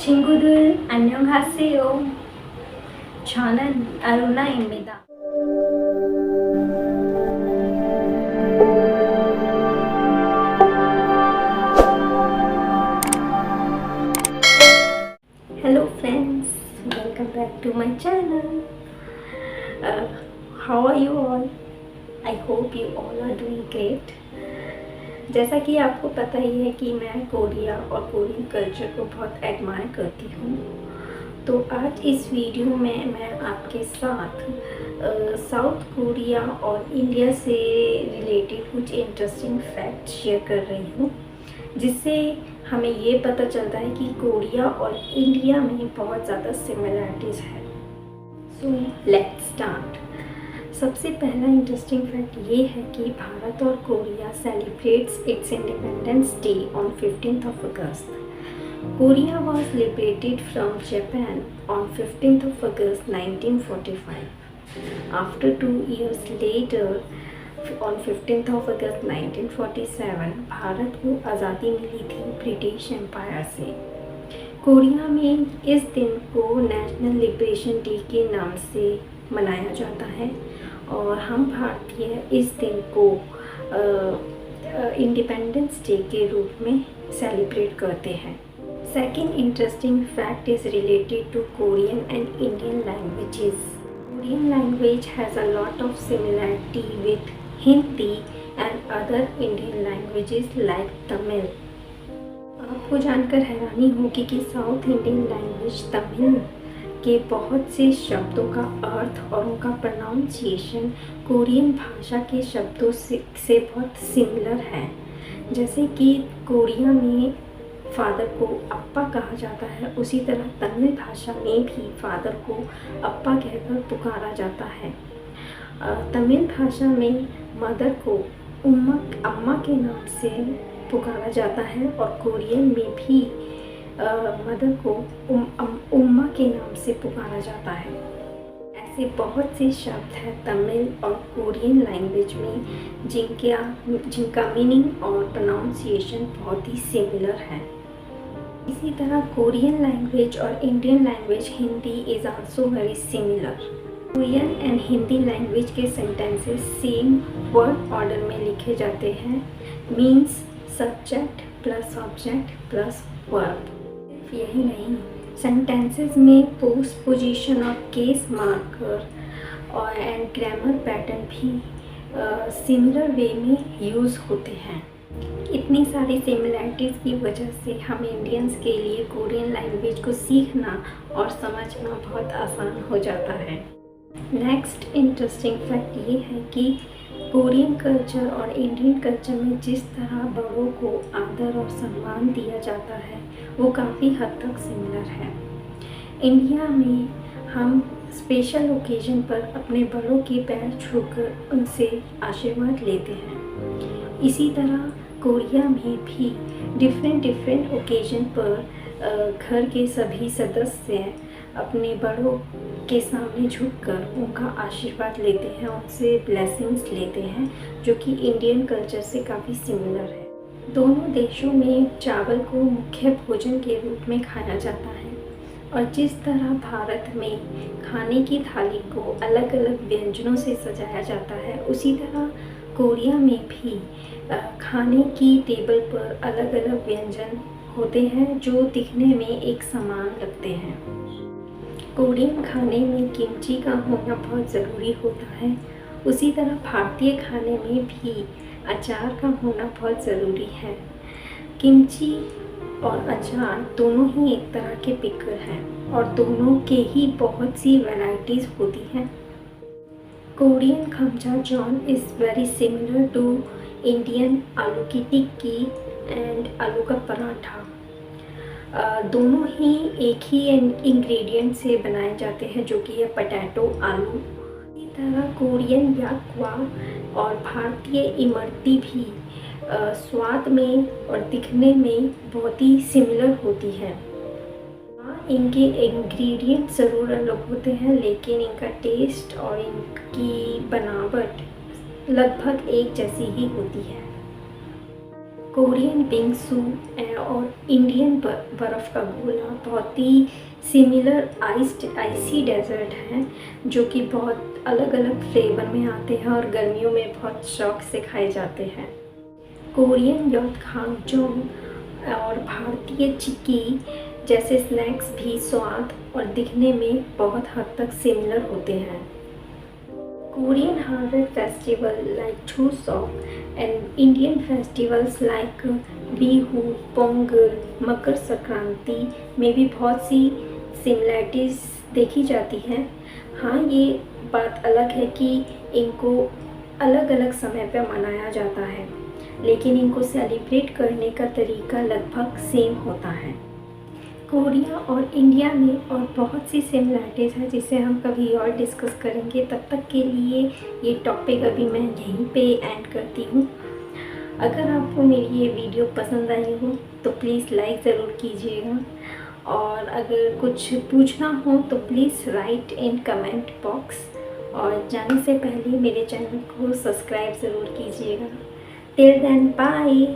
친구들 안녕하세요. 저는 아루나입니다. Hello friends, welcome back to my channel. How are you all? I hope you all are doing great. जैसा कि आपको पता ही है कि मैं कोरिया और कोरियन कल्चर को बहुत एडमायर करती हूँ, तो आज इस वीडियो में मैं आपके साथ साउथ कोरिया और इंडिया से रिलेटेड कुछ इंटरेस्टिंग फैक्ट शेयर कर रही हूँ, जिससे हमें ये पता चलता है कि कोरिया और इंडिया में बहुत ज़्यादा सिमिलरिटीज़ है। So let's start. सबसे पहला इंटरेस्टिंग फैक्ट ये है कि भारत और Korea celebrates it's independence day on 15th of August. Korea was liberated from Japan on 15th of August 1945. After 2 years later, on 15th of August 1947, Bharat को आज़ादी मिली थी ब्रिटिश एम्पायर से। कोरिया में इस दिन को नेशनल लिबरेशन डे के नाम से मनाया जाता है और हम भारतीय इस दिन को इंडिपेंडेंस डे के रूप में सेलिब्रेट करते हैं। Second interesting fact is related to Korean and Indian languages. Korean language has a lot of similarity with Hindi and other Indian languages like Tamil. आपको जानकर हैरानी होगी कि साउथ इंडियन लैंग्वेज तमिल के बहुत से शब्दों का अर्थ और उनका प्रोनाउंसिएशन कोरियन भाषा के शब्दों से बहुत सिमिलर है। जैसे कि कोरिया में फादर को अप्पा कहा जाता है, उसी तरह तमिल भाषा में भी फादर को अप्पा कहकर पुकारा जाता है। तमिल भाषा में मदर को अम्मा के नाम से पुकारा जाता है और कोरियन में भी मदर को उम्मा के नाम से पुकारा जाता है। ऐसे बहुत से शब्द हैं तमिल और कोरियन लैंग्वेज में जिनका मीनिंग और प्रोनाउंसिएशन बहुत ही सिमिलर है। इसी तरह कोरियन लैंग्वेज और Indian language Hindi is also very similar. Korean and Hindi language के सेंटेंसेस सेम वर्ड ऑर्डर में लिखे जाते हैं, means subject plus object plus verb. यही नहीं, सेंटेंसेस में पोस्ट पोजीशन और केस मार्कर और एंड ग्रामर पैटर्न भी सिमिलर वे में यूज़ होते हैं। इतनी सारी सिमिलैरिटीज़ की वजह से हम इंडियंस के लिए कोरियन लैंग्वेज को सीखना और समझना बहुत आसान हो जाता है। नेक्स्ट इंटरेस्टिंग फैक्ट ये है कि कोरियन कल्चर और इंडियन कल्चर में जिस तरह बड़ों को आदर और सम्मान दिया जाता है वो काफ़ी हद तक सिमिलर है। इंडिया में हम स्पेशल ओकेजन पर अपने बड़ों के पैर छूकर उनसे आशीर्वाद लेते हैं। इसी तरह कोरिया में भी डिफरेंट ओकेजन पर घर के सभी सदस्य अपने बड़ों के सामने झुककर उनका आशीर्वाद लेते हैं, उनसे ब्लेसिंग्स लेते हैं, जो कि इंडियन कल्चर से काफ़ी सिमिलर है। दोनों देशों में चावल को मुख्य भोजन के रूप में खाया जाता है और जिस तरह भारत में खाने की थाली को अलग अलग व्यंजनों से सजाया जाता है, उसी तरह कोरिया में भी खाने की टेबल पर अलग अलग व्यंजन होते हैं जो दिखने में एक समान लगते हैं। कोरियन खाने में किमची का होना बहुत ज़रूरी होता है, उसी तरह भारतीय खाने में भी अचार का होना बहुत ज़रूरी है। किमची और अचार दोनों ही एक तरह के पिकल हैं और दोनों के ही बहुत सी वैरायटीज़ होती हैं। Korean gamja jeon is very similar to Indian आलू की टिक्की एंड आलू का पराठा। दोनों ही एक ही इंग्रेडिएंट से बनाए जाते हैं, जो कि है पोटैटो आलू। इसी तरह कोरियन याक्वा और भारतीय इमरती भी स्वाद में और दिखने में बहुत ही सिमिलर होती है। इनके इंग्रेडिएंट ज़रूर अलग होते हैं, लेकिन इनका टेस्ट और इनकी बनावट लगभग एक जैसी ही होती है। कोरियन बिंगसू और इंडियन बर्फ़ का गोला बहुत ही सिमिलर आइसी डेजर्ट हैं जो कि बहुत अलग अलग फ्लेवर में आते हैं और गर्मियों में बहुत शौक से खाए जाते हैं। कोरियन योत्खांगजोंग और भारतीय चिक्की जैसे स्नैक्स भी स्वाद और दिखने में बहुत हद तक सिमिलर होते हैं। Korean harvest festival like Chuseok and Indian festivals like Bihu, Pongal, Makar Sankranti में भी बहुत सी सिमिलैरिटीज़ देखी जाती हैं। हाँ, ये बात अलग है कि इनको अलग अलग समय पर मनाया जाता है, लेकिन इनको सेलिब्रेट करने का तरीका लगभग सेम होता है। कोरिया और इंडिया में और बहुत सी सिमिलैरिटीज़ हैं जिसे हम कभी और डिस्कस करेंगे। तब तक के लिए ये टॉपिक अभी मैं यहीं पे एंड करती हूँ। अगर आपको मेरी ये वीडियो पसंद आई हो तो प्लीज़ लाइक ज़रूर कीजिएगा, और अगर कुछ पूछना हो तो please write in comment box, और जाने से पहले मेरे चैनल को सब्सक्राइब ज़रूर कीजिएगा। Till then bye.